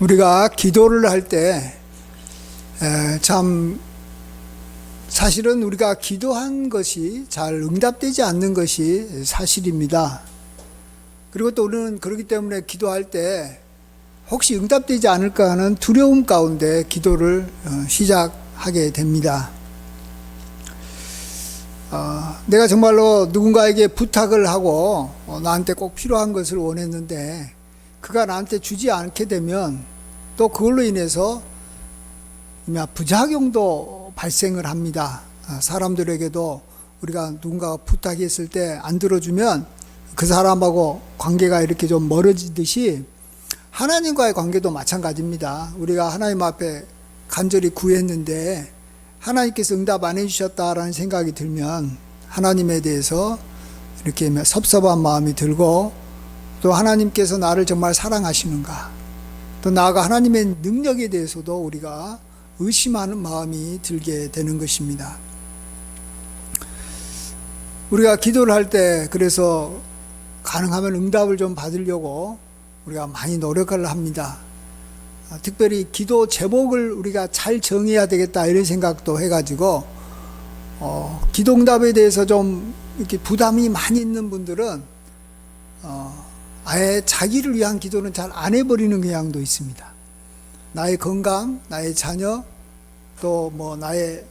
우리가 기도를 할 때 참 사실은 우리가 기도한 것이 잘 응답되지 않는 것이 사실입니다. 그리고 또 우리는 그렇기 때문에 기도할 때 혹시 응답되지 않을까 하는 두려움 가운데 기도를 시작하게 됩니다. 내가 정말로 누군가에게 부탁을 하고 나한테 꼭 필요한 것을 원했는데 그가 나한테 주지 않게 되면 또 그걸로 인해서 부작용도 발생을 합니다. 사람들에게도 우리가 누군가가 부탁했을 때 안 들어주면 그 사람하고 관계가 이렇게 좀 멀어지듯이 하나님과의 관계도 마찬가지입니다. 우리가 하나님 앞에 간절히 구했는데 하나님께서 응답 안 해주셨다라는 생각이 들면 하나님에 대해서 이렇게 섭섭한 마음이 들고, 또 하나님께서 나를 정말 사랑하시는가, 또 나아가 하나님의 능력에 대해서도 우리가 의심하는 마음이 들게 되는 것입니다. 우리가 기도를 할 때 그래서 가능하면 응답을 좀 받으려고 우리가 많이 노력을 합니다. 특별히 기도 제목을 우리가 잘 정해야 되겠다 이런 생각도 해가지고 기도 응답에 대해서 좀 이렇게 부담이 많이 있는 분들은 아예 자기를 위한 기도는 잘 안 해버리는 경향도 있습니다. 나의 건강, 나의 자녀, 또 뭐 나의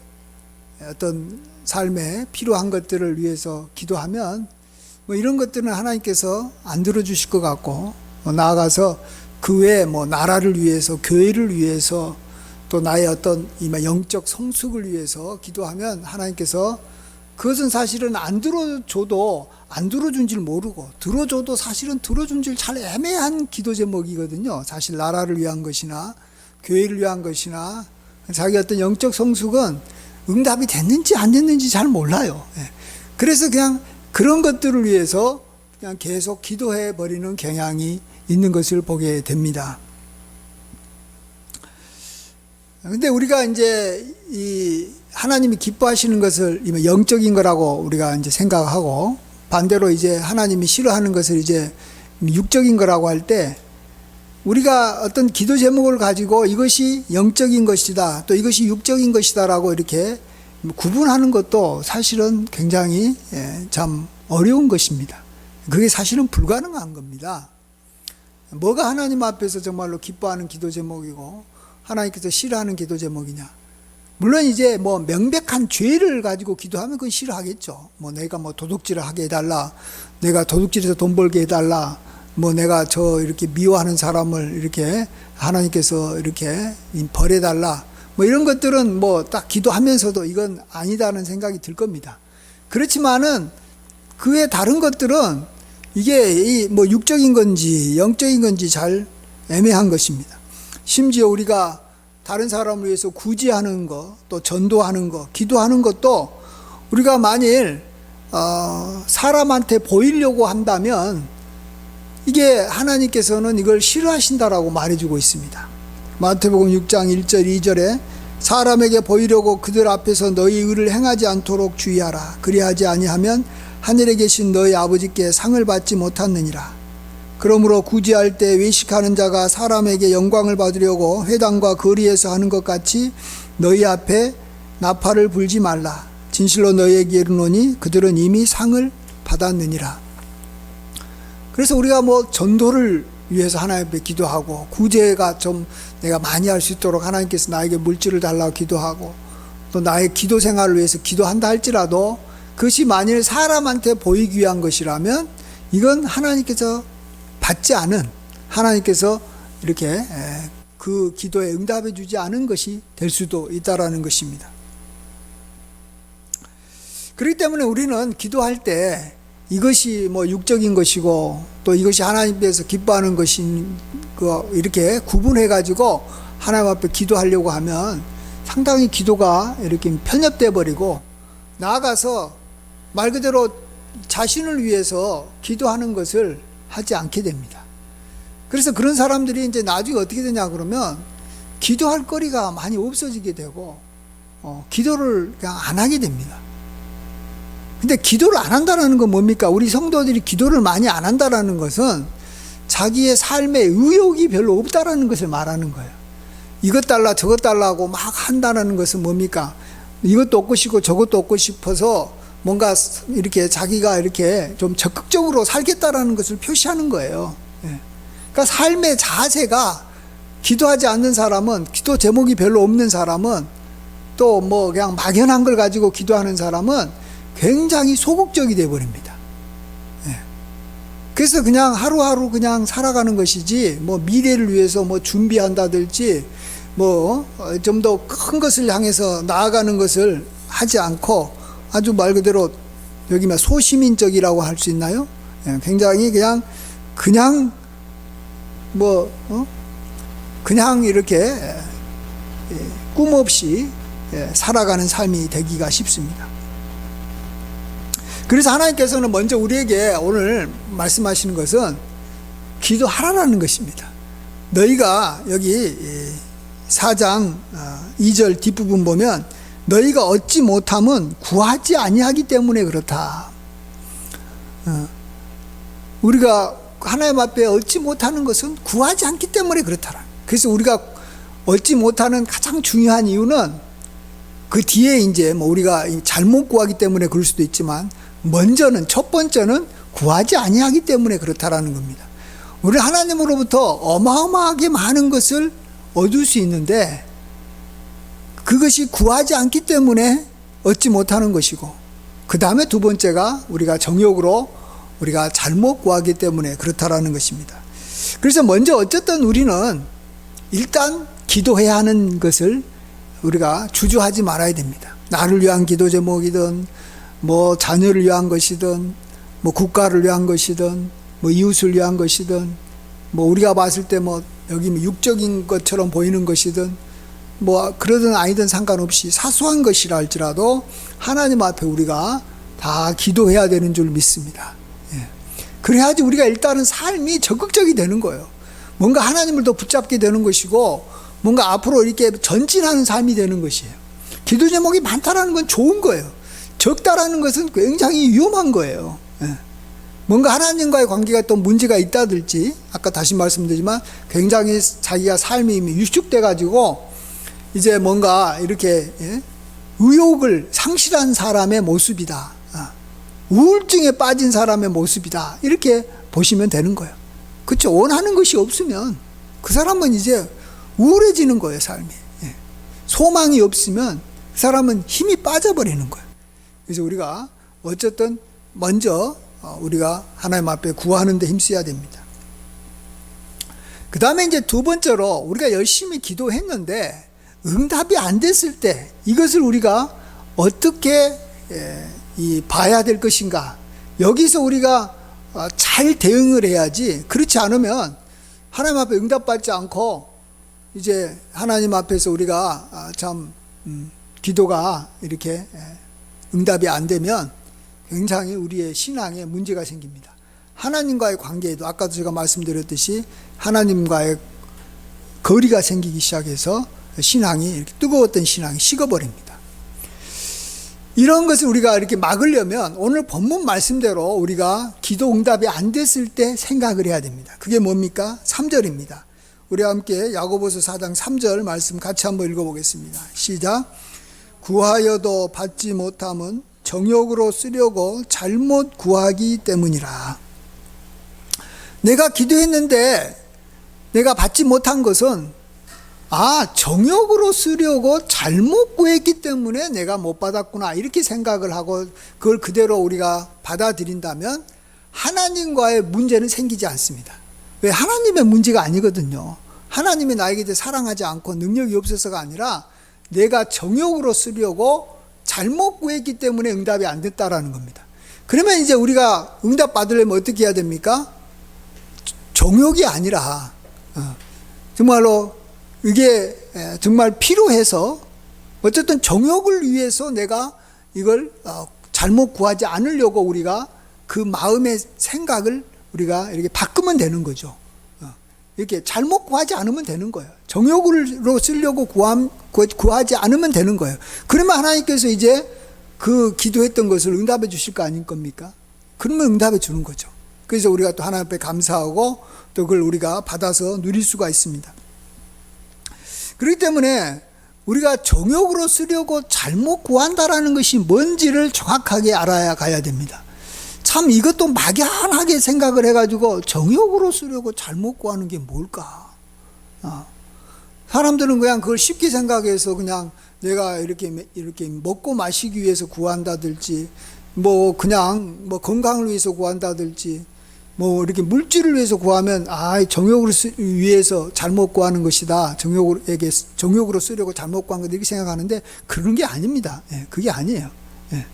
어떤 삶에 필요한 것들을 위해서 기도하면 뭐 이런 것들은 하나님께서 안 들어주실 것 같고, 나아가서 그 외에 뭐 나라를 위해서, 교회를 위해서, 또 나의 어떤 영적 성숙을 위해서 기도하면 하나님께서 그것은 사실은 안 들어줘도 안 들어준 줄 모르고, 들어줘도 사실은 들어준 줄 잘 애매한 기도 제목이거든요. 사실 나라를 위한 것이나 교회를 위한 것이나 자기 어떤 영적 성숙은 응답이 됐는지 안 됐는지 잘 몰라요. 그래서 그냥 그런 것들을 위해서 그냥 계속 기도해 버리는 경향이 있는 것을 보게 됩니다. 근데 우리가 이제 이 하나님이 기뻐하시는 것을 영적인 거라고 우리가 이제 생각하고, 반대로 이제 하나님이 싫어하는 것을 이제 육적인 거라고 할 때, 우리가 어떤 기도 제목을 가지고 이것이 영적인 것이다, 또 이것이 육적인 것이다라고 이렇게 구분하는 것도 사실은 굉장히 참 어려운 것입니다. 그게 사실은 불가능한 겁니다. 뭐가 하나님 앞에서 정말로 기뻐하는 기도 제목이고 하나님께서 싫어하는 기도 제목이냐? 물론 이제 뭐 명백한 죄를 가지고 기도하면 그건 싫어하겠죠. 뭐 내가 뭐 도둑질을 하게 해달라, 내가 도둑질해서 돈 벌게 해달라, 뭐 내가 저 이렇게 미워하는 사람을 이렇게 하나님께서 이렇게 벌해달라, 뭐 이런 것들은 뭐 딱 기도하면서도 이건 아니다는 생각이 들 겁니다. 그렇지만은 그 외 다른 것들은 이게 뭐 육적인 건지 영적인 건지 잘 애매한 것입니다. 심지어 우리가 다른 사람을 위해서 구제하는 것, 또 전도하는 것, 기도하는 것도 우리가 만일 사람한테 보이려고 한다면 이게 하나님께서는 이걸 싫어하신다라고 말해주고 있습니다. 마태복음 6장 1절 2절에 사람에게 보이려고 그들 앞에서 너희 의를 행하지 않도록 주의하라. 그리하지 아니하면 하늘에 계신 너희 아버지께 상을 받지 못하느니라. 그러므로 구제할 때 외식하는 자가 사람에게 영광을 받으려고 회당과 거리에서 하는 것 같이 너희 앞에 나팔을 불지 말라. 진실로 너희에게 이르노니 그들은 이미 상을 받았느니라. 그래서 우리가 뭐 전도를 위해서 하나님 앞에 기도하고, 구제가 좀 내가 많이 할 수 있도록 하나님께서 나에게 물질을 달라고 기도하고, 또 나의 기도 생활을 위해서 기도한다 할지라도 그것이 만일 사람한테 보이기 위한 것이라면 이건 하나님께서 받지 않은, 하나님께서 이렇게 그 기도에 응답해 주지 않은 것이 될 수도 있다라는 것입니다. 그렇기 때문에 우리는 기도할 때 이것이 뭐 육적인 것이고 또 이것이 하나님께서 기뻐하는 것인 거 이렇게 구분해 가지고 하나님 앞에 기도하려고 하면 상당히 기도가 이렇게 편협돼 버리고, 나아가서 말 그대로 자신을 위해서 기도하는 것을 하지 않게 됩니다. 그래서 그런 사람들이 이제 나중에 어떻게 되냐 그러면 기도할 거리가 많이 없어지게 되고 기도를 그냥 안 하게 됩니다. 근데 기도를 안 한다는 건 뭡니까? 우리 성도들이 기도를 많이 안 한다는 것은 자기의 삶에 의욕이 별로 없다라는 것을 말하는 거예요. 이것 달라 저것 달라고 막 한다는 것은 뭡니까? 이것도 얻고 싶고 저것도 얻고 싶어서 뭔가 이렇게 자기가 이렇게 좀 적극적으로 살겠다라는 것을 표시하는 거예요. 그러니까 삶의 자세가, 기도하지 않는 사람은, 기도 제목이 별로 없는 사람은, 또 뭐 그냥 막연한 걸 가지고 기도하는 사람은 굉장히 소극적이 되어버립니다. 그래서 그냥 하루하루 그냥 살아가는 것이지, 뭐 미래를 위해서 뭐 준비한다든지 뭐 좀 더 큰 것을 향해서 나아가는 것을 하지 않고, 아주 말 그대로 여기 막 소시민적이라고 할 수 있나요? 굉장히 그냥 뭐 그냥 이렇게 꿈 없이 살아가는 삶이 되기가 쉽습니다. 그래서 하나님께서는 먼저 우리에게 오늘 말씀하시는 것은 기도하라는 것입니다. 너희가 여기 4장 2절 뒷부분 보면 너희가 얻지 못함은 구하지 아니하기 때문에 그렇다. 우리가 하나님 앞에 얻지 못하는 것은 구하지 않기 때문에 그렇다. 그래서 우리가 얻지 못하는 가장 중요한 이유는 그 뒤에 이제 뭐 우리가 잘못 구하기 때문에 그럴 수도 있지만, 먼저는, 첫 번째는 구하지 아니하기 때문에 그렇다라는 겁니다. 우리 하나님으로부터 어마어마하게 많은 것을 얻을 수 있는데 그것이 구하지 않기 때문에 얻지 못하는 것이고, 그 다음에 두 번째가 우리가 정욕으로 우리가 잘못 구하기 때문에 그렇다라는 것입니다. 그래서 먼저 어쨌든 우리는 일단 기도해야 하는 것을 우리가 주저하지 말아야 됩니다. 나를 위한 기도 제목이든 뭐 자녀를 위한 것이든 뭐 국가를 위한 것이든 뭐 이웃을 위한 것이든 뭐 우리가 봤을 때 뭐 여기 육적인 것처럼 보이는 것이든 뭐 그러든 아니든 상관없이 사소한 것이라 할지라도 하나님 앞에 우리가 다 기도해야 되는 줄 믿습니다. 그래야지 우리가 일단은 삶이 적극적이 되는 거예요. 뭔가 하나님을 더 붙잡게 되는 것이고, 뭔가 앞으로 이렇게 전진하는 삶이 되는 것이에요. 기도 제목이 많다라는 건 좋은 거예요. 적다라는 것은 굉장히 위험한 거예요. 뭔가 하나님과의 관계가 또 문제가 있다든지, 아까 다시 말씀드리지만 굉장히 자기가 삶이 이미 위축돼 가지고 이제 뭔가 이렇게 의욕을 상실한 사람의 모습이다, 우울증에 빠진 사람의 모습이다, 이렇게 보시면 되는 거예요. 그렇죠? 원하는 것이 없으면 그 사람은 이제 우울해지는 거예요, 삶이. 소망이 없으면 그 사람은 힘이 빠져버리는 거예요. 그래서 우리가 어쨌든 먼저 우리가 하나님 앞에 구하는 데 힘써야 됩니다. 그 다음에 이제 두 번째로 우리가 열심히 기도했는데 응답이 안 됐을 때 이것을 우리가 어떻게 봐야 될 것인가. 여기서 우리가 잘 대응을 해야지, 그렇지 않으면 하나님 앞에 응답받지 않고 이제 하나님 앞에서 우리가 기도가 이렇게 응답이 안 되면 굉장히 우리의 신앙에 문제가 생깁니다. 하나님과의 관계에도 아까도 제가 말씀드렸듯이 하나님과의 거리가 생기기 시작해서 신앙이 이렇게 뜨거웠던 신앙이 식어버립니다. 이런 것을 우리가 이렇게 막으려면 오늘 본문 말씀대로 우리가 기도 응답이 안 됐을 때 생각을 해야 됩니다. 그게 뭡니까? 3절입니다. 우리 함께 야고보서 4장 3절 말씀 같이 한번 읽어보겠습니다. 시작. 구하여도 받지 못함은 정욕으로 쓰려고 잘못 구하기 때문이라. 내가 기도했는데 내가 받지 못한 것은 정욕으로 쓰려고 잘못 구했기 때문에 내가 못 받았구나, 이렇게 생각을 하고 그걸 그대로 우리가 받아들인다면 하나님과의 문제는 생기지 않습니다. 왜? 하나님의 문제가 아니거든요. 하나님이 나에게 사랑하지 않고 능력이 없어서가 아니라 내가 정욕으로 쓰려고 잘못 구했기 때문에 응답이 안 됐다라는 겁니다. 그러면 이제 우리가 응답 받으려면 어떻게 해야 됩니까? 정욕이 아니라 정말로 이게 정말 필요해서 어쨌든 정욕을 위해서 내가 이걸 잘못 구하지 않으려고 우리가 그 마음의 생각을 우리가 이렇게 바꾸면 되는 거죠. 이렇게 잘못 구하지 않으면 되는 거예요. 정욕으로 쓰려고 구하지 않으면 되는 거예요. 그러면 하나님께서 이제 그 기도했던 것을 응답해 주실 거 아닐 겁니까? 그러면 응답해 주는 거죠. 그래서 우리가 또 하나님 앞에 감사하고 또 그걸 우리가 받아서 누릴 수가 있습니다. 그렇기 때문에 우리가 정욕으로 쓰려고 잘못 구한다라는 것이 뭔지를 정확하게 알아야 가야 됩니다. 참 이것도 막연하게 생각을 해가지고 정욕으로 쓰려고 잘못 구하는 게 뭘까? 사람들은 그냥 그걸 쉽게 생각해서 그냥 내가 이렇게 먹고 마시기 위해서 구한다든지, 뭐 그냥 뭐 건강을 위해서 구한다든지, 뭐 이렇게 물질을 위해서 구하면 정욕을 위해서 잘못 구하는 것이다. 정욕으로 쓰려고 잘못 구한 거다 이렇게 생각하는데 그런 게 아닙니다. 예, 그게 아니에요. 예.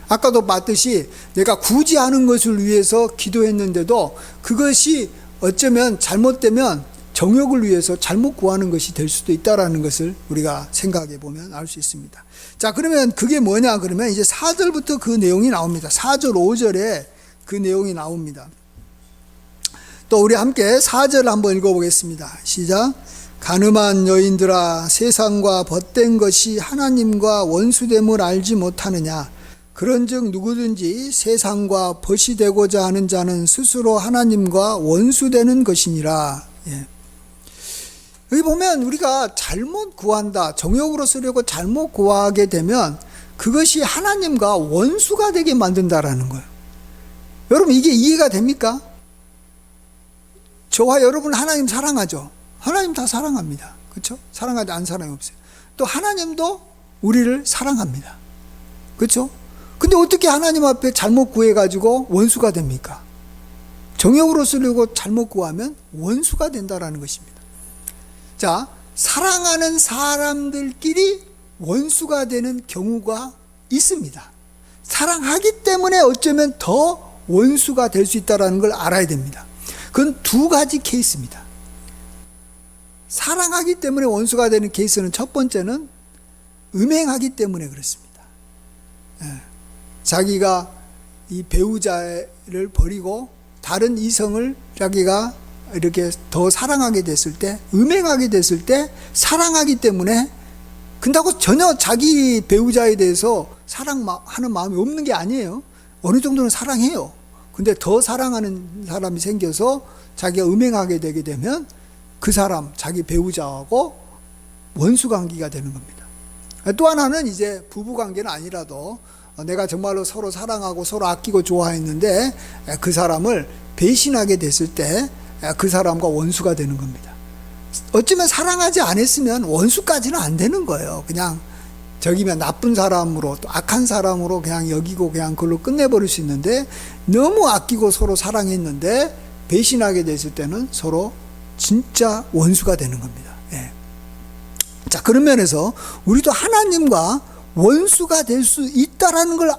아까도 봤듯이 내가 굳이 하는 것을 위해서 기도했는데도 그것이 어쩌면 잘못되면 정욕을 위해서 잘못 구하는 것이 될 수도 있다라는 것을 우리가 생각해 보면 알 수 있습니다. 자, 그러면 그게 뭐냐? 그러면 이제 4절부터 그 내용이 나옵니다. 4절, 5절에 그 내용이 나옵니다. 또 우리 함께 4절 한번 읽어보겠습니다. 시작. 가늠한 여인들아, 세상과 벗된 것이 하나님과 원수됨을 알지 못하느냐? 그런즉 누구든지 세상과 벗이 되고자 하는 자는 스스로 하나님과 원수되는 것이니라. 예. 여기 보면 우리가 잘못 구한다, 정욕으로 쓰려고 잘못 구하게 되면 그것이 하나님과 원수가 되게 만든다라는 거예요. 여러분, 이게 이해가 됩니까? 저와 여러분 하나님 사랑하죠? 하나님 다 사랑합니다. 그렇죠? 사랑하지 않은 사람이 없어요. 또 하나님도 우리를 사랑합니다. 그렇죠? 근데 어떻게 하나님 앞에 잘못 구해가지고 원수가 됩니까? 정욕으로 쓰려고 잘못 구하면 원수가 된다라는 것입니다. 자, 사랑하는 사람들끼리 원수가 되는 경우가 있습니다. 사랑하기 때문에 어쩌면 더 원수가 될 수 있다는 걸 알아야 됩니다. 그건 두 가지 케이스입니다. 사랑하기 때문에 원수가 되는 케이스는 첫 번째는 음행하기 때문에 그렇습니다. 자기가 이 배우자를 버리고 다른 이성을 자기가 이렇게 더 사랑하게 됐을 때, 음행하게 됐을 때 사랑하기 때문에, 근다고 전혀 자기 배우자에 대해서 사랑하는 마음이 없는 게 아니에요. 어느 정도는 사랑해요. 근데 더 사랑하는 사람이 생겨서 자기가 음행하게 되게 되면 그 사람, 자기 배우자하고 원수 관계가 되는 겁니다. 또 하나는 이제 부부 관계는 아니라도 내가 정말로 서로 사랑하고 서로 아끼고 좋아했는데 그 사람을 배신하게 됐을 때 그 사람과 원수가 되는 겁니다. 어쩌면 사랑하지 않았으면 원수까지는 안 되는 거예요. 그냥 저기면 나쁜 사람으로, 또 악한 사람으로 그냥 여기고 그냥 그걸로 끝내버릴 수 있는데, 너무 아끼고 서로 사랑했는데 배신하게 됐을 때는 서로 진짜 원수가 되는 겁니다. 예. 자, 그런 면에서 우리도 하나님과 원수가 될 수 있다라는 걸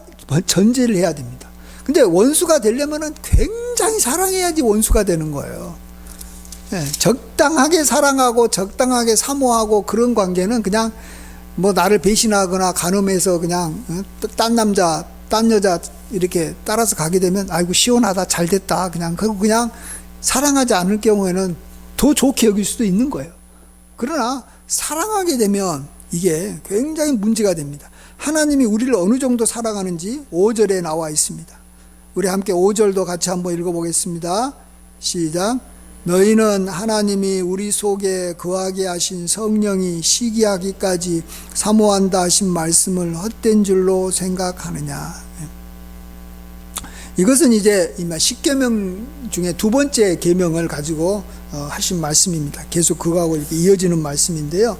전제를 해야 됩니다. 근데 원수가 되려면은 굉장히 사랑해야지 원수가 되는 거예요. 예, 적당하게 사랑하고 적당하게 사모하고 그런 관계는 그냥 뭐 나를 배신하거나 간음해서 그냥 딴 남자, 딴 여자 이렇게 따라서 가게 되면 아이고 시원하다, 잘 됐다, 그냥 사랑하지 않을 경우에는 더 좋게 여길 수도 있는 거예요. 그러나 사랑하게 되면 이게 굉장히 문제가 됩니다. 하나님이 우리를 어느 정도 사랑하는지 5절에 나와 있습니다. 우리 함께 5절도 같이 한번 읽어보겠습니다. 시작. 너희는 하나님이 우리 속에 거하게 하신 성령이 시기하기까지 사모한다 하신 말씀을 헛된 줄로 생각하느냐. 이것은 이제 십계명 중에 두 번째 계명을 가지고 하신 말씀입니다. 계속 그거하고 이렇게 이어지는 말씀인데요.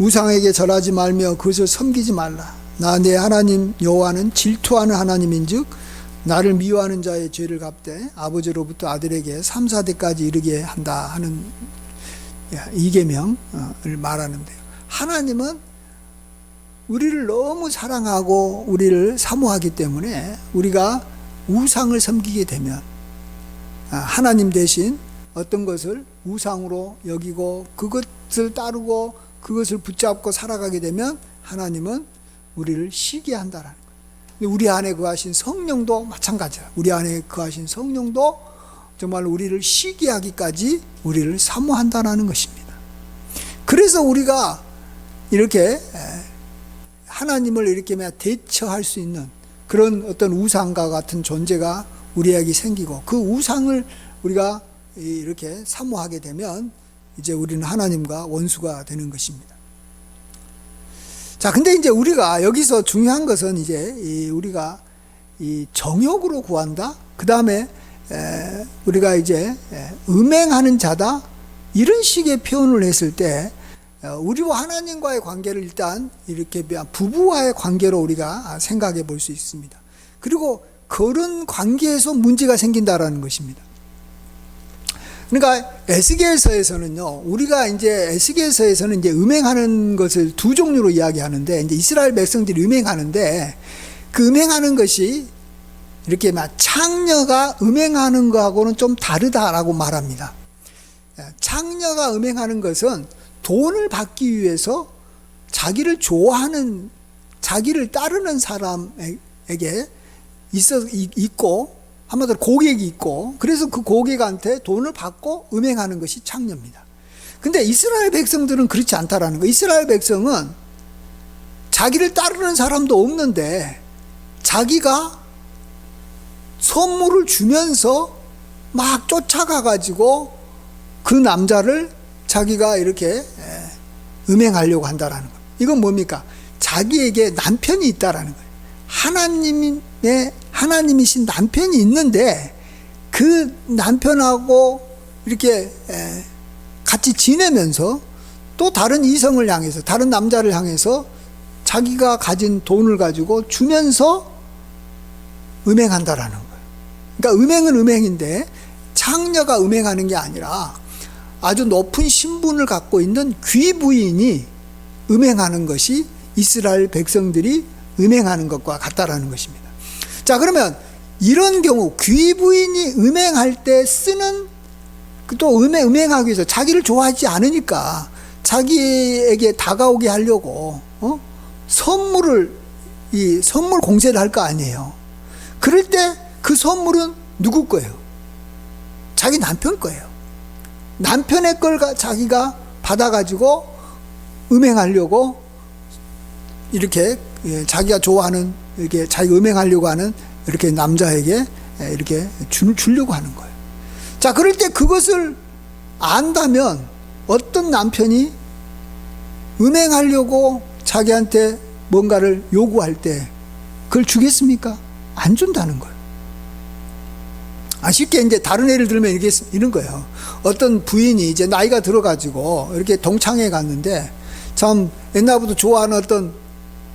우상에게 절하지 말며 그것을 섬기지 말라. 나 내 하나님 여호와는 질투하는 하나님인즉 나를 미워하는 자의 죄를 갚되 아버지로부터 아들에게 3, 4대까지 이르게 한다 하는 이 계명을 말하는데요. 하나님은 우리를 너무 사랑하고 우리를 사모하기 때문에 우리가 우상을 섬기게 되면 하나님 대신 어떤 것을 우상으로 여기고 그것을 따르고 그것을 붙잡고 살아가게 되면 하나님은 우리를 시기한다라는 거예요. 우리 안에 거하신 성령도 마찬가지야. 우리 안에 거하신 성령도 정말 우리를 시기하기까지 우리를 사모한다는 것입니다. 그래서 우리가 이렇게 하나님을 이렇게 대처할 수 있는 그런 어떤 우상과 같은 존재가 우리에게 생기고 그 우상을 우리가 이렇게 사모하게 되면 이제 우리는 하나님과 원수가 되는 것입니다. 자, 근데 이제 우리가 여기서 중요한 것은 이제 우리가 이 정욕으로 구한다. 그 다음에 우리가 이제 음행하는 자다. 이런 식의 표현을 했을 때 우리와 하나님과의 관계를 일단 이렇게 부부와의 관계로 우리가 생각해 볼 수 있습니다. 그리고 그런 관계에서 문제가 생긴다라는 것입니다. 그러니까 에스겔서에서는요, 우리가 이제 에스겔서에서는 이제 음행하는 것을 두 종류로 이야기하는데, 이제 이스라엘 백성들이 음행하는데, 그 음행하는 것이 이렇게 막 창녀가 음행하는 거하고는 좀 다르다라고 말합니다. 창녀가 음행하는 것은 돈을 받기 위해서 자기를 좋아하는, 자기를 따르는 사람에게 있고, 한마디로 고객이 있고, 그래서 그 고객한테 돈을 받고 음행하는 것이 창녀입니다. 근데 이스라엘 백성들은 그렇지 않다라는 거예요. 이스라엘 백성은 자기를 따르는 사람도 없는데 자기가 선물을 주면서 막 쫓아가가지고 그 남자를 자기가 이렇게 음행하려고 한다라는 거예요. 이건 뭡니까? 자기에게 남편이 있다라는 거예요. 하나님이신 남편이 있는데 그 남편하고 이렇게 같이 지내면서 또 다른 이성을 향해서, 다른 남자를 향해서 자기가 가진 돈을 가지고 주면서 음행한다라는 거예요. 그러니까 음행은 음행인데 창녀가 음행하는 게 아니라 아주 높은 신분을 갖고 있는 귀부인이 음행하는 것이 이스라엘 백성들이 음행하는 것과 같다라는 것입니다. 자, 그러면 이런 경우 귀부인이 음행할 때 쓰는, 또 음행하기 위해서 자기를 좋아하지 않으니까 자기에게 다가오게 하려고 선물 공세를 할 거 아니에요. 그럴 때 그 선물은 누구 거예요? 자기 남편 거예요. 남편의 걸 자기가 받아가지고 음행하려고 이렇게 자기가 좋아하는, 이렇게 자기가 음행하려고 하는 이렇게 남자에게 이렇게 주려고 하는 거예요. 자, 그럴 때 그것을 안다면 어떤 남편이 음행하려고 자기한테 뭔가를 요구할 때 그걸 주겠습니까? 안 준다는 거예요. 쉽게 이제 다른 예를 들면 이런 거예요. 어떤 부인이 이제 나이가 들어가지고 이렇게 동창회 갔는데 참 옛날부터 좋아하는 어떤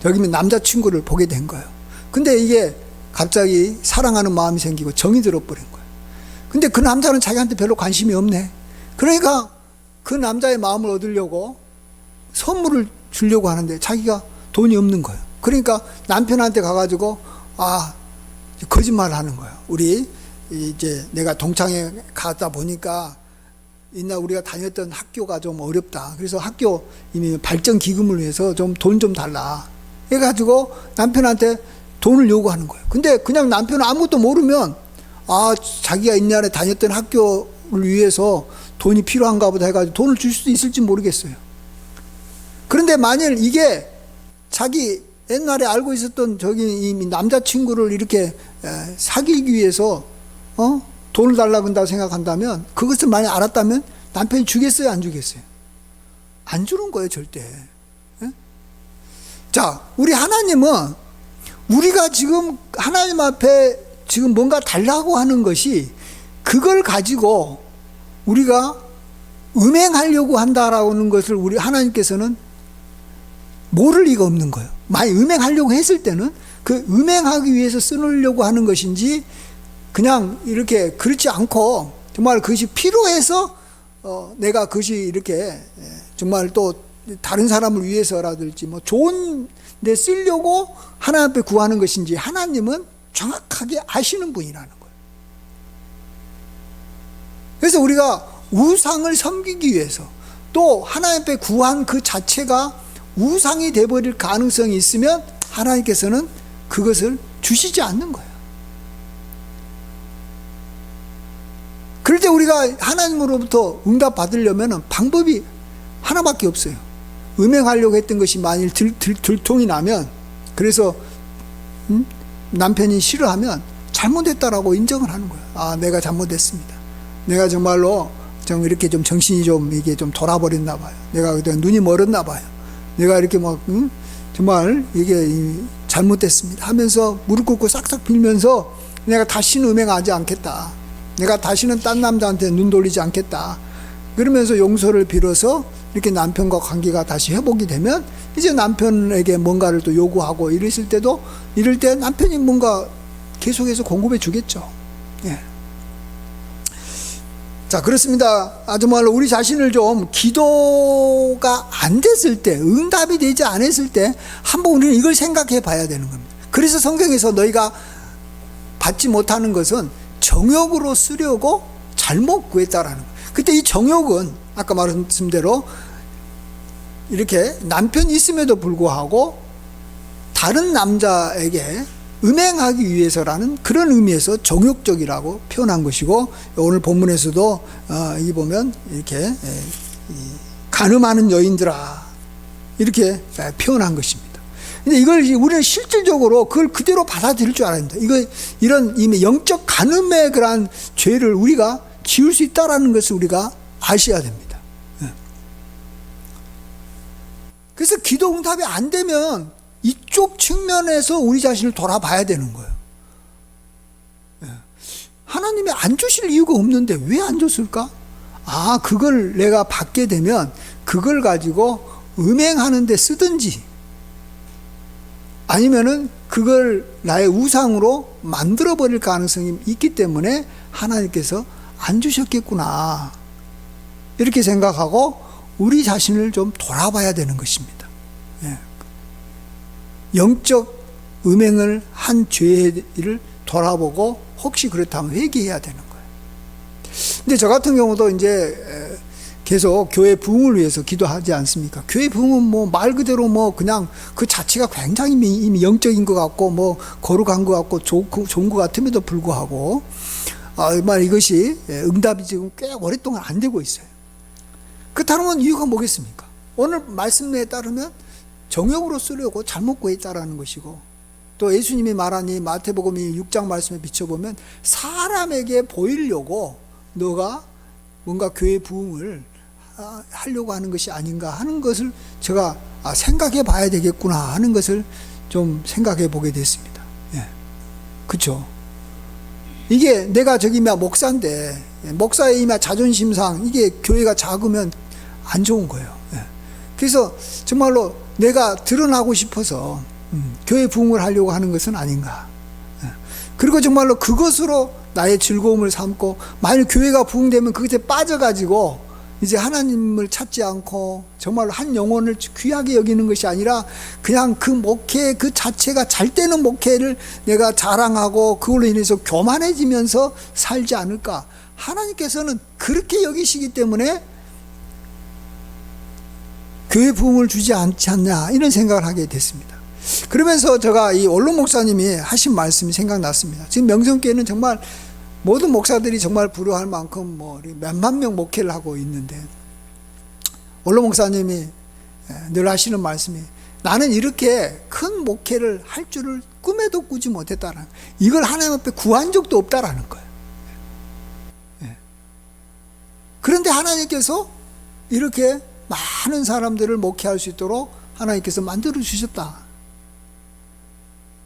여기면 남자친구를 보게 된 거예요. 근데 이게 갑자기 사랑하는 마음이 생기고 정이 들어버린 거예요. 근데 그 남자는 자기한테 별로 관심이 없네. 그러니까 그 남자의 마음을 얻으려고 선물을 주려고 하는데 자기가 돈이 없는 거예요. 그러니까 남편한테 가가지고 거짓말을 하는 거예요. 우리 이제 내가 동창회 가다 보니까 옛날 우리가 다녔던 학교가 좀 어렵다. 그래서 학교 이미 발전 기금을 위해서 좀 돈 좀 달라. 해가지고 남편한테 돈을 요구하는 거예요. 근데 그냥 남편은 아무것도 모르면 자기가 옛날에 다녔던 학교를 위해서 돈이 필요한가 보다 해가지고 돈을 줄 수도 있을지 모르겠어요. 그런데 만일 이게 자기 옛날에 알고 있었던 이 남자친구를 이렇게 사귀기 위해서 돈을 달라고 한다고 생각한다면, 그것을 만약 알았다면 남편이 주겠어요, 안 주겠어요? 안 주는 거예요, 절대. 자, 우리 하나님은 우리가 지금 하나님 앞에 지금 뭔가 달라고 하는 것이 그걸 가지고 우리가 음행하려고 한다라는 것을 우리 하나님께서는 모를 리가 없는 거예요. 만약 음행하려고 했을 때는 그 음행하기 위해서 쓰려고 하는 것인지, 그냥 이렇게 그렇지 않고 정말 그것이 필요해서 내가 그것이 이렇게 정말 또 다른 사람을 위해서라든지 뭐 좋은 데 쓰려고 하나님 앞에 구하는 것인지 하나님은 정확하게 아시는 분이라는 거예요. 그래서 우리가 우상을 섬기기 위해서 또 하나님 앞에 구한 그 자체가 우상이 되어버릴 가능성이 있으면 하나님께서는 그것을 주시지 않는 거예요. 그럴 때 우리가 하나님으로부터 응답 받으려면 방법이 하나밖에 없어요. 음행하려고 했던 것이 만일 들통이 나면, 그래서 남편이 싫어하면 잘못했다라고 인정을 하는 거예요. 내가 잘못했습니다. 내가 정말로 좀 이렇게 좀 정신이 좀 이게 좀 돌아버렸나 봐요. 내가 그때 눈이 멀었나 봐요. 내가 이렇게 막 정말 이게 잘못됐습니다 하면서 무릎 꿇고 싹싹 빌면서 내가 다시는 음행하지 않겠다. 내가 다시는 딴 남자한테 눈 돌리지 않겠다. 그러면서 용서를 빌어서 이렇게 남편과 관계가 다시 회복이 되면 이제 남편에게 뭔가를 또 요구하고 이랬을 때도 이럴 때 남편이 뭔가 계속해서 공급해 주겠죠. 예. 자, 그렇습니다. 정말로 우리 자신을 좀 기도가 안 됐을 때, 응답이 되지 않았을 때 한번 우리는 이걸 생각해 봐야 되는 겁니다. 그래서 성경에서 너희가 받지 못하는 것은 정욕으로 쓰려고 잘못 구했다라는 거예요. 그때 이 정욕은 아까 말씀드린 대로 이렇게 남편이 있음에도 불구하고 다른 남자에게 음행하기 위해서라는 그런 의미에서 정욕적이라고 표현한 것이고, 오늘 본문에서도 이 보면 이렇게 간음하는 여인들아 이렇게 표현한 것입니다. 근데 이걸 우리는 실질적으로 그걸 그대로 받아들일 줄 알아야 됩니다. 이런 이미 영적 간음의 그러한 죄를 우리가 지을 수 있다라는 것을 우리가 아셔야 됩니다. 그래서 기도 응답이 안 되면 이쪽 측면에서 우리 자신을 돌아봐야 되는 거예요. 하나님이 안 주실 이유가 없는데 왜 안 줬을까? 그걸 내가 받게 되면 그걸 가지고 음행하는 데 쓰든지 아니면은 그걸 나의 우상으로 만들어 버릴 가능성이 있기 때문에 하나님께서 안 주셨겠구나, 이렇게 생각하고 우리 자신을 좀 돌아봐야 되는 것입니다. 영적 음행을 한 죄를 돌아보고 혹시 그렇다면 회개해야 되는 거예요. 근데 저 같은 경우도 이제 계속 교회 부흥을 위해서 기도하지 않습니까? 교회 부흥은 뭐 말 그대로 뭐 그냥 그 자체가 굉장히 이미 영적인 것 같고 뭐 거룩한 것 같고 좋은 것 같음에도 불구하고 정말 이것이 응답이 지금 꽤 오랫동안 안 되고 있어요. 그렇다면 이유가 뭐겠습니까? 오늘 말씀에 따르면 정욕으로 쓰려고 잘못 구했다라는 것이고, 또 예수님이 말한 이 마태복음 6장 말씀에 비춰보면 사람에게 보이려고 너가 뭔가 교회 부흥을 하려고 하는 것이 아닌가 하는 것을 제가 생각해 봐야 되겠구나 하는 것을 좀 생각해 보게 됐습니다. 그렇죠? 이게 내가 목사인데 목사의 자존심상 이게 교회가 작으면 안 좋은 거예요. 그래서 정말로 내가 드러나고 싶어서 교회 부흥을 하려고 하는 것은 아닌가. 그리고 정말로 그것으로 나의 즐거움을 삼고, 만약 교회가 부흥되면 그것에 빠져가지고 이제 하나님을 찾지 않고 정말로 한 영혼을 귀하게 여기는 것이 아니라 그냥 그 목회 그 자체가 잘 되는 목회를 내가 자랑하고 그걸로 인해서 교만해지면서 살지 않을까. 하나님께서는 그렇게 여기시기 때문에 교회 부흥을 주지 않지 않냐, 이런 생각을 하게 됐습니다. 그러면서 제가 이 원로 목사님이 하신 말씀이 생각났습니다. 지금 명성교회는 정말 모든 목사들이 정말 부러워할 만큼 뭐 몇만 명 목회를 하고 있는데, 원로 목사님이 늘 하시는 말씀이, 나는 이렇게 큰 목회를 할 줄을 꿈에도 꾸지 못했다라는, 이걸 하나님 앞에 구한 적도 없다라는 거예요. 그런데 하나님께서 이렇게 많은 사람들을 목회할 수 있도록 하나님께서 만들어 주셨다.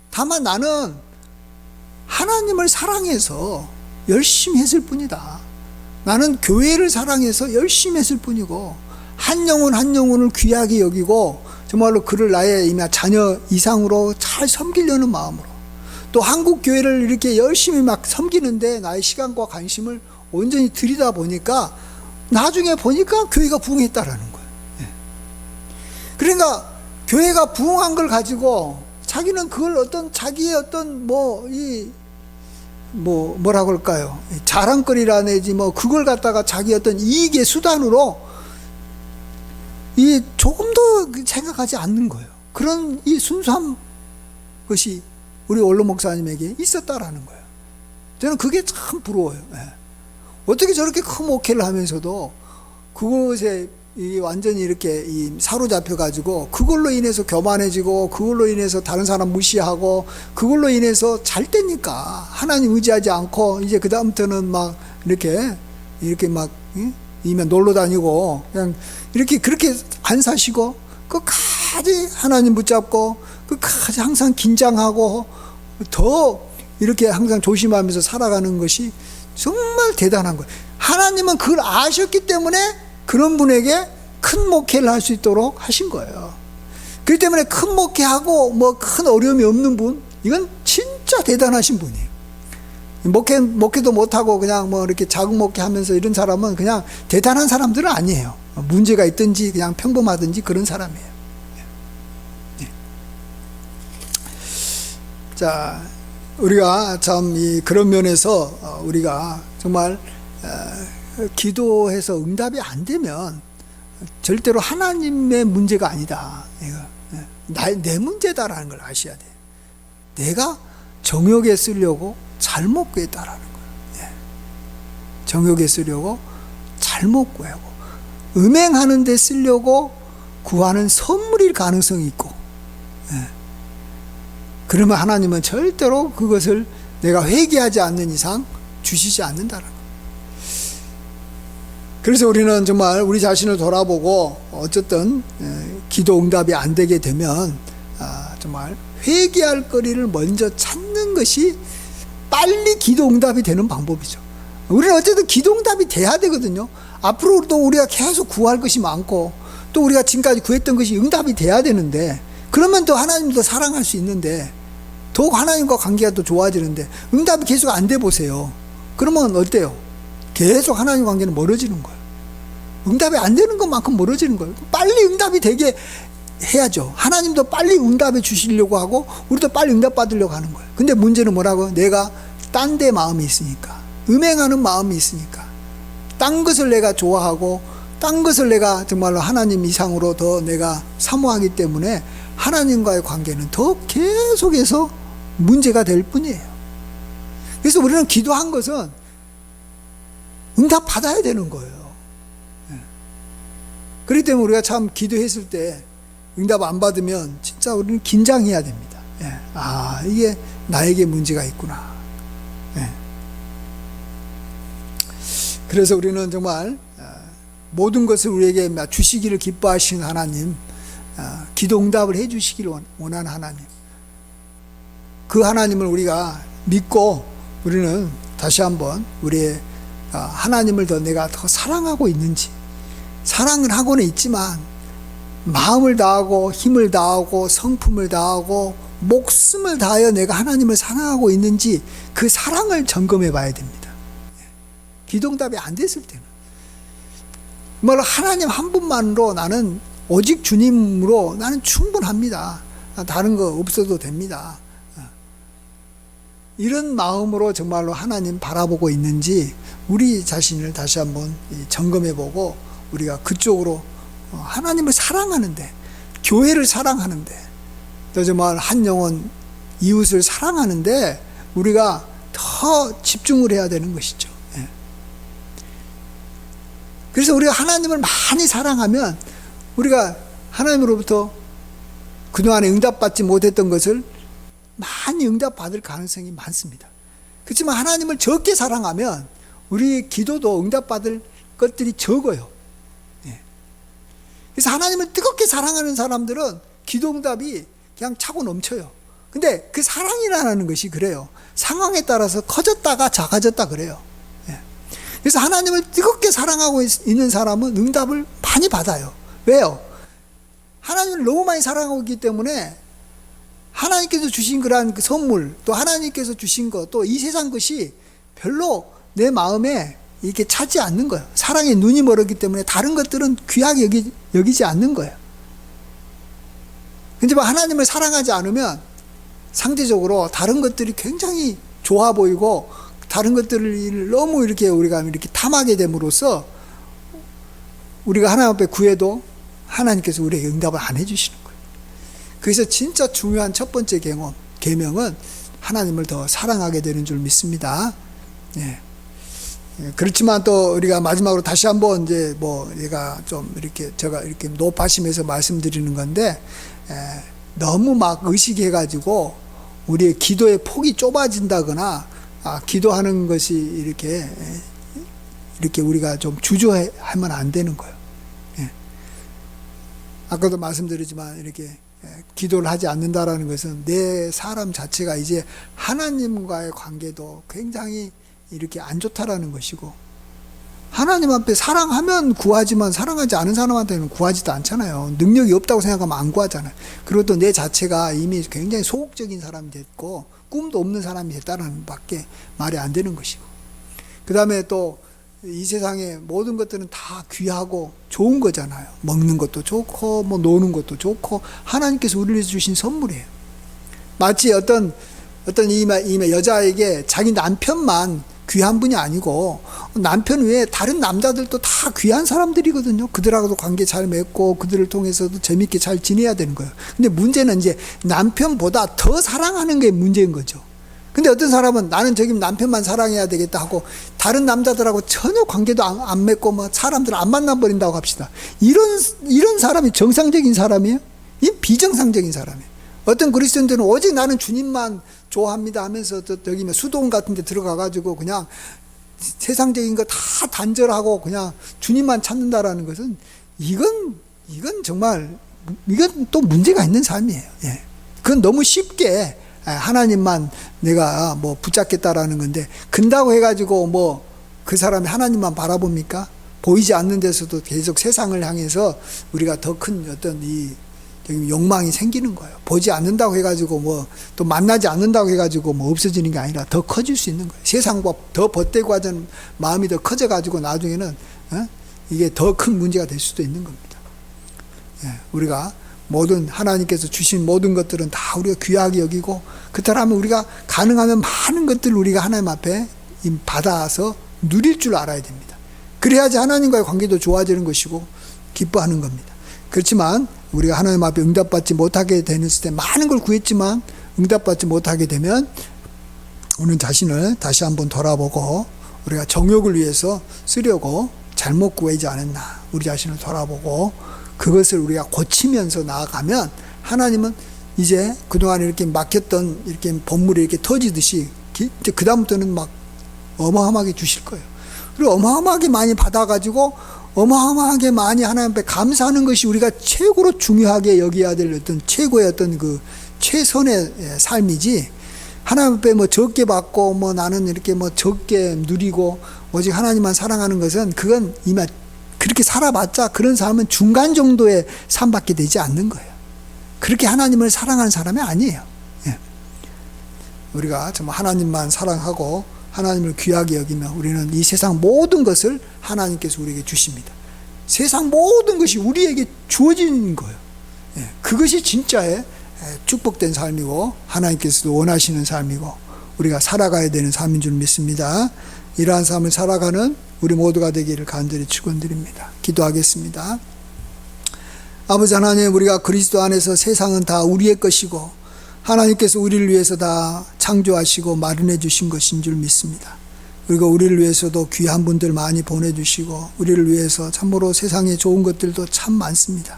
다만 나는 하나님을 사랑해서 열심히 했을 뿐이다. 나는 교회를 사랑해서 열심히 했을 뿐이고, 한 영혼 한 영혼을 귀하게 여기고 정말로 그를 나의 자녀 이상으로 잘 섬기려는 마음으로, 또 한국 교회를 이렇게 열심히 막 섬기는데 나의 시간과 관심을 온전히 들이다 보니까 나중에 보니까 교회가 부흥했다라는 거예요. 그러니까 교회가 부흥한 걸 가지고 자기는 그걸 어떤 자기의 어떤 뭐라고 할까요? 자랑거리라 내지 그걸 갖다가 자기 어떤 이익의 수단으로 조금 더 생각하지 않는 거예요. 그런 이 순수한 것이 우리 원로 목사님에게 있었다라는 거예요. 저는 그게 참 부러워요. 어떻게 저렇게 큰 목회를 하면서도 그것에 완전히 이렇게 사로잡혀 가지고 그걸로 인해서 교만해지고, 그걸로 인해서 다른 사람 무시하고, 그걸로 인해서 잘 되니까 하나님 의지하지 않고 이제 그 다음부터는 막 이렇게 이렇게 막 이면 놀러 다니고 그냥 이렇게 그렇게 안 사시고 끝까지 하나님 붙잡고 끝까지 항상 긴장하고 더 이렇게 항상 조심하면서 살아가는 것이 정말 대단한 거예요. 하나님은 그걸 아셨기 때문에 그런 분에게 큰 목회를 할 수 있도록 하신 거예요. 그렇기 때문에 큰 목회하고 뭐 큰 어려움이 없는 분, 이건 진짜 대단하신 분이에요. 목회도 못하고 그냥 뭐 이렇게 작은 목회하면서 이런 사람은 그냥 대단한 사람들은 아니에요. 문제가 있든지 그냥 평범하든지 그런 사람이에요. 자, 우리가 참 그런 면에서 우리가 정말 기도해서 응답이 안 되면 절대로 하나님의 문제가 아니다. 내 문제다라는 걸 아셔야 돼. 내가 정욕에 쓰려고 잘못 구했다라는 거예요. 정욕에 쓰려고 잘못 구하고 음행하는 데 쓰려고 구하는 선물일 가능성이 있고, 그러면 하나님은 절대로 그것을 내가 회개하지 않는 이상 주시지 않는다는 거예요. 그래서 우리는 정말 우리 자신을 돌아보고 어쨌든 기도 응답이 안 되게 되면 정말 회개할 거리를 먼저 찾는 것이 빨리 기도 응답이 되는 방법이죠. 우리는 어쨌든 기도 응답이 돼야 되거든요. 앞으로 또 우리가 계속 구할 것이 많고 또 우리가 지금까지 구했던 것이 응답이 돼야 되는데, 그러면 또 하나님도 사랑할 수 있는데 더욱 하나님과 관계가 또 좋아지는데 응답이 계속 안 돼 보세요. 그러면 어때요? 계속 하나님 관계는 멀어지는 거예요. 응답이 안 되는 것만큼 멀어지는 거예요. 빨리 응답이 되게 해야죠. 하나님도 빨리 응답해 주시려고 하고 우리도 빨리 응답 받으려고 하는 거예요. 근데 문제는 뭐라고? 내가 딴 데 마음이 있으니까, 음행하는 마음이 있으니까, 딴 것을 내가 좋아하고 딴 것을 내가 정말로 하나님 이상으로 더 내가 사모하기 때문에 하나님과의 관계는 더 계속해서 문제가 될 뿐이에요. 그래서 우리는 기도한 것은 응답 받아야 되는 거예요. 그렇기 때문에 우리가 참 기도했을 때 응답 안 받으면 진짜 우리는 긴장해야 됩니다. 이게 나에게 문제가 있구나. 그래서 우리는 정말 모든 것을 우리에게 주시기를 기뻐하시는 하나님, 기도 응답을 해 주시기를 원하는 하나님, 그 하나님을 우리가 믿고 우리는 다시 한번 우리의 하나님을 내가 더 사랑하고 있는지, 사랑을 하고는 있지만 마음을 다하고 힘을 다하고 성품을 다하고 목숨을 다하여 내가 하나님을 사랑하고 있는지 그 사랑을 점검해 봐야 됩니다. 기도응답이 안 됐을 때는 정말로 하나님 한 분만으로 나는 오직 주님으로 나는 충분합니다. 다른 거 없어도 됩니다. 이런 마음으로 정말로 하나님 바라보고 있는지 우리 자신을 다시 한번 점검해 보고 우리가 그쪽으로 하나님을 사랑하는데, 교회를 사랑하는데, 또 정말 한 영혼 이웃을 사랑하는데 우리가 더 집중을 해야 되는 것이죠. 그래서 우리가 하나님을 많이 사랑하면 우리가 하나님으로부터 그동안에 응답받지 못했던 것을 많이 응답받을 가능성이 많습니다. 그렇지만 하나님을 적게 사랑하면 우리 기도도 응답받을 것들이 적어요. 그래서 하나님을 뜨겁게 사랑하는 사람들은 기도 응답이 그냥 차고 넘쳐요. 근데 그 사랑이라는 것이 그래요. 상황에 따라서 커졌다가 작아졌다 그래요. 그래서 하나님을 뜨겁게 사랑하고 있는 사람은 응답을 많이 받아요. 왜요? 하나님을 너무 많이 사랑하고 있기 때문에 하나님께서 주신 그러한 그 선물, 또 하나님께서 주신 것, 또 이 세상 것이 별로 내 마음에 이렇게 차지 않는 거예요. 사랑에 눈이 멀었기 때문에 다른 것들은 귀하게 여기지 않는 거예요. 근데 하나님을 사랑하지 않으면 상대적으로 다른 것들이 굉장히 좋아 보이고 다른 것들을 너무 우리가 이렇게 탐하게 됨으로써 우리가 하나님 앞에 구해도 하나님께서 우리에게 응답을 안 해주시는 거예요. 그래서 진짜 중요한 첫 번째 계명은 하나님을 더 사랑하게 되는 줄 믿습니다. 그렇지만 또 우리가 마지막으로 다시 한번 얘가 좀 제가 이렇게 높아심에서 말씀드리는 건데, 너무 막 의식해가지고 우리의 기도의 폭이 좁아진다거나 기도하는 것이 이렇게 이렇게 우리가 좀 주저하면 안 되는 거예요. 예. 아까도 말씀드렸지만 이렇게 기도를 하지 않는다라는 것은 내 사람 자체가 이제 하나님과의 관계도 굉장히 이렇게 안 좋다라는 것이고, 하나님 앞에 사랑하면 구하지만 사랑하지 않은 사람한테는 구하지도 않잖아요. 능력이 없다고 생각하면 안 구하잖아요. 그리고 또 내 자체가 이미 굉장히 소극적인 사람이 됐고 꿈도 없는 사람이 됐다는 밖에 말이 안 되는 것이고, 그 다음에 또 이 세상의 모든 것들은 다 귀하고 좋은 거잖아요. 먹는 것도 좋고 뭐 노는 것도 좋고 하나님께서 우리를 주신 선물이에요. 마치 어떤 이 여자에게 자기 남편만 귀한 분이 아니고 남편 외에 다른 남자들도 다 귀한 사람들이거든요. 그들하고도 관계 잘 맺고 그들을 통해서도 재밌게 잘 지내야 되는 거예요. 근데 문제는 이제 남편보다 더 사랑하는 게 문제인 거죠. 근데 어떤 사람은 나는 저기 남편만 사랑해야 되겠다 하고 다른 남자들하고 전혀 관계도 안 맺고 뭐 사람들 안 만나버린다고 합시다. 이런 사람이 정상적인 사람이에요? 이 비정상적인 사람이에요. 어떤 그리스도인들은 오직 나는 주님만 좋아합니다 하면서 저기 수도원 같은 데 들어가가지고 그냥 세상적인 거 다 단절하고 그냥 주님만 찾는다라는 것은 이건 정말 이건 또 문제가 있는 삶이에요. 예. 그건 너무 쉽게 하나님만 내가 뭐 붙잡겠다라는 건데, 근다고 해가지고 뭐 그 사람이 하나님만 바라봅니까? 보이지 않는 데서도 계속 세상을 향해서 우리가 더 큰 어떤 이 욕망이 생기는 거예요. 보지 않는다고 해가지고 뭐 또 만나지 않는다고 해가지고 뭐 없어지는 게 아니라 더 커질 수 있는 거예요. 세상과 더 벗대고 하는 마음이 더 커져가지고 나중에는 이게 더 큰 문제가 될 수도 있는 겁니다. 예, 우리가 모든 하나님께서 주신 모든 것들은 다 우리가 귀하게 여기고, 그렇다면 우리가 가능하면 많은 것들을 우리가 하나님 앞에 받아서 누릴 줄 알아야 됩니다. 그래야지 하나님과의 관계도 좋아지는 것이고 기뻐하는 겁니다. 그렇지만 우리가 하나님 앞에 응답받지 못하게 되는 때 많은 걸 구했지만 응답받지 못하게 되면 우리는 자신을 다시 한번 돌아보고 우리가 정욕을 위해서 쓰려고 잘못 구하지 않았나, 우리 자신을 돌아보고 그것을 우리가 고치면서 나아가면 하나님은 이제 그동안 이렇게 막혔던 이렇게 본물이 이렇게 터지듯이 이제 그다음부터는 막 어마어마하게 주실 거예요. 그리고 어마어마하게 많이 받아가지고 어마어마하게 많이 하나님 앞에 감사하는 것이 우리가 최고로 중요하게 여겨야 될 어떤 최고의 어떤 그 최선의 삶이지, 하나님 앞에 뭐 적게 받고 뭐 나는 이렇게 뭐 적게 누리고 오직 하나님만 사랑하는 것은 그건 이미 그렇게 살아봤자 그런 사람은 중간 정도의 삶밖에 되지 않는 거예요. 그렇게 하나님을 사랑하는 사람이 아니에요. 예. 우리가 정말 하나님만 사랑하고 하나님을 귀하게 여기면 우리는 이 세상 모든 것을 하나님께서 우리에게 주십니다. 세상 모든 것이 우리에게 주어진 거예요. 예. 그것이 진짜의 축복된 삶이고 하나님께서도 원하시는 삶이고 우리가 살아가야 되는 삶인 줄 믿습니다. 이러한 삶을 살아가는 우리 모두가 되기를 간절히 축원드립니다. 기도하겠습니다. 아버지 하나님, 우리가 그리스도 안에서 세상은 다 우리의 것이고 하나님께서 우리를 위해서 다 창조하시고 마련해 주신 것인 줄 믿습니다. 그리고 우리를 위해서도 귀한 분들 많이 보내주시고 우리를 위해서 참으로 세상에 좋은 것들도 참 많습니다.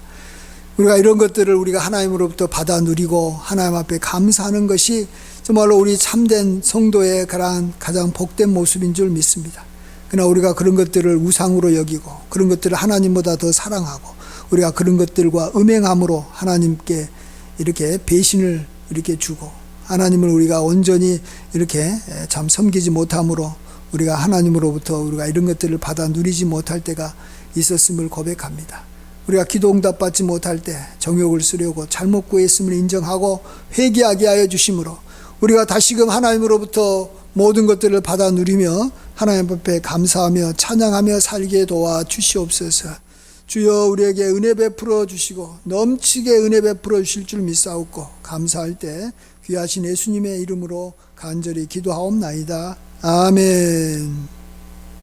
우리가 이런 것들을 우리가 하나님으로부터 받아 누리고 하나님 앞에 감사하는 것이 정말로 우리 참된 성도의 가장 복된 모습인 줄 믿습니다. 그러나 우리가 그런 것들을 우상으로 여기고 그런 것들을 하나님보다 더 사랑하고 우리가 그런 것들과 음행함으로 하나님께 이렇게 배신을 이렇게 주고 하나님을 우리가 온전히 이렇게 참 섬기지 못함으로 우리가 하나님으로부터 우리가 이런 것들을 받아 누리지 못할 때가 있었음을 고백합니다. 우리가 기도 응답 받지 못할 때 정욕을 쓰려고 잘못 구했음을 인정하고 회개하게 하여 주심으로 우리가 다시금 하나님으로부터 모든 것들을 받아 누리며 하나님 앞에 감사하며 찬양하며 살게 도와 주시옵소서. 주여, 우리에게 은혜 베풀어 주시고 넘치게 은혜 베풀어 주실 줄 믿사옵고 감사할 때 귀하신 예수님의 이름으로 간절히 기도하옵나이다. 아멘.